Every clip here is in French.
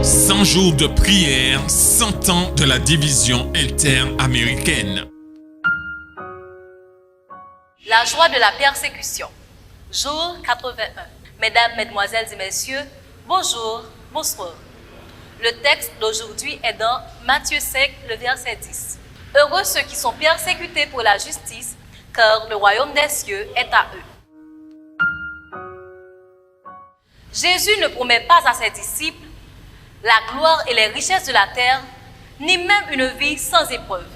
100 jours de prière, 100 ans de la division interaméricaine. La joie de la persécution. Jour 81. Mesdames, Mesdemoiselles et Messieurs, bonjour, bonsoir. Le texte d'aujourd'hui est dans Matthieu 5, le verset 10. Heureux ceux qui sont persécutés pour la justice, car le royaume des cieux est à eux. Jésus ne promet pas à ses disciples la gloire et les richesses de la terre, ni même une vie sans épreuve.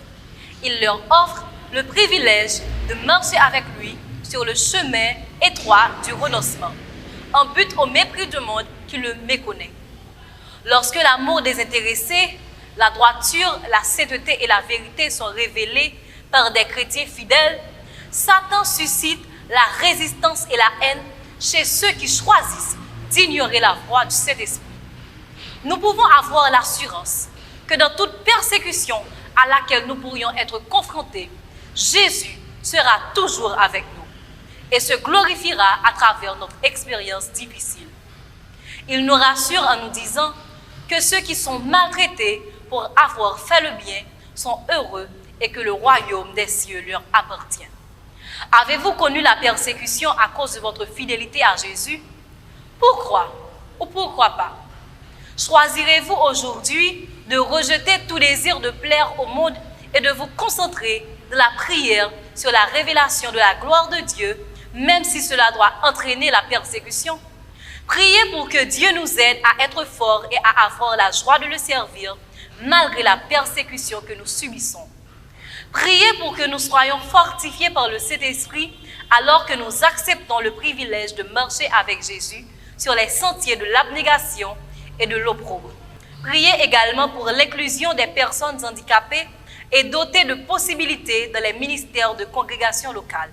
Il leur offre le privilège de marcher avec lui sur le chemin étroit du renoncement, en but au mépris du monde qui le méconnaît. Lorsque l'amour désintéressé, la droiture, la sainteté et la vérité sont révélés par des chrétiens fidèles, Satan suscite la résistance et la haine chez ceux qui choisissent d'ignorer la voix du Saint-Esprit. Nous pouvons avoir l'assurance que dans toute persécution à laquelle nous pourrions être confrontés, Jésus sera toujours avec nous et se glorifiera à travers notre expérience difficile. Il nous rassure en nous disant que ceux qui sont maltraités pour avoir fait le bien sont heureux et que le royaume des cieux leur appartient. Avez-vous connu la persécution à cause de votre fidélité à Jésus? Pourquoi ou pourquoi pas? Choisirez-vous aujourd'hui de rejeter tout désir de plaire au monde et de vous concentrer dans la prière sur la révélation de la gloire de Dieu, même si cela doit entraîner la persécution? Priez pour que Dieu nous aide à être forts et à avoir la joie de le servir, malgré la persécution que nous subissons. Priez pour que nous soyons fortifiés par le Saint-Esprit alors que nous acceptons le privilège de marcher avec Jésus sur les sentiers de l'abnégation et de l'opprobre. Priez également pour l'inclusion des personnes handicapées et dotées de possibilités dans les ministères de congrégation locale.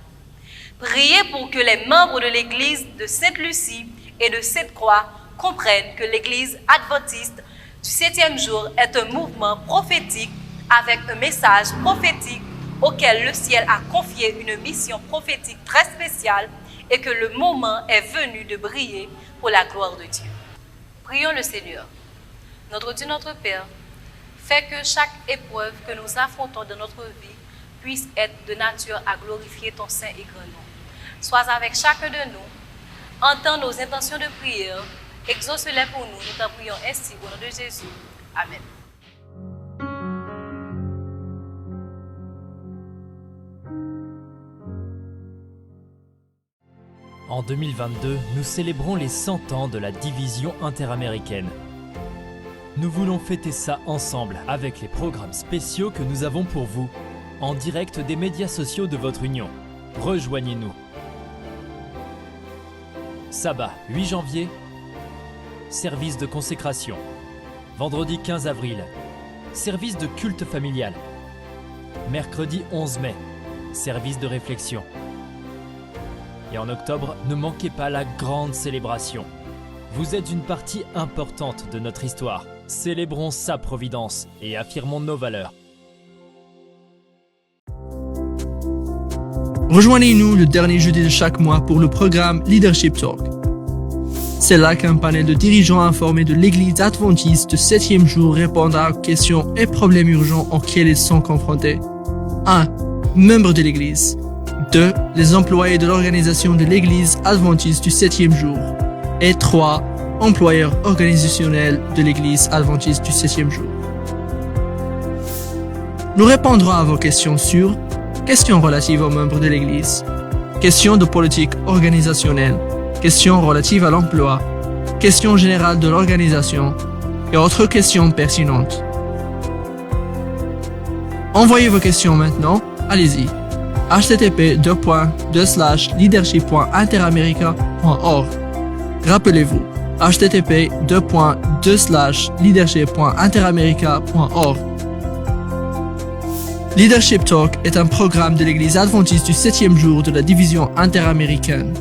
Priez pour que les membres de l'Église de Sainte-Lucie et de Sainte-Croix comprennent que l'Église adventiste du 7e jour est un mouvement prophétique avec un message prophétique auquel le ciel a confié une mission prophétique très spéciale et que le moment est venu de briller pour la gloire de Dieu. Prions le Seigneur. Notre Dieu, notre Père, fais que chaque épreuve que nous affrontons dans notre vie puisse être de nature à glorifier ton saint et grand nom. Sois avec chacun de nous, entends nos intentions de prière, exauce-les pour nous, nous t'en prions ainsi au nom de Jésus. Amen. En 2022, nous célébrons les 100 ans de la division interaméricaine. Nous voulons fêter ça ensemble avec les programmes spéciaux que nous avons pour vous, en direct des médias sociaux de votre union. Rejoignez-nous. Sabbat 8 janvier, service de consécration. Vendredi 15 avril, service de culte familial. Mercredi 11 mai, service de réflexion. Et en octobre, ne manquez pas la grande célébration. Vous êtes une partie importante de notre histoire. Célébrons sa providence et affirmons nos valeurs. Rejoignez-nous le dernier jeudi de chaque mois pour le programme Leadership Talk. C'est là qu'un panel de dirigeants informés de l'Église adventiste du 7e jour répondra aux questions et problèmes urgents auxquels ils sont confrontés. 1. Membres de l'Église. 2. Les employés de l'organisation de l'Église adventiste du 7e jour. Et 3. Employeurs organisationnels de l'Église adventiste du 7e jour. Nous répondrons à vos questions sur questions relatives aux membres de l'Église, questions de politique organisationnelle, questions relatives à l'emploi, questions générales de l'organisation et autres questions pertinentes. Envoyez vos questions maintenant, allez-y. http://leadership.interamerica.org. Rappelez-vous, http://leadership.interamerica.org. Leadership Talk est un programme de l'Église adventiste du 7e jour de la division interaméricaine.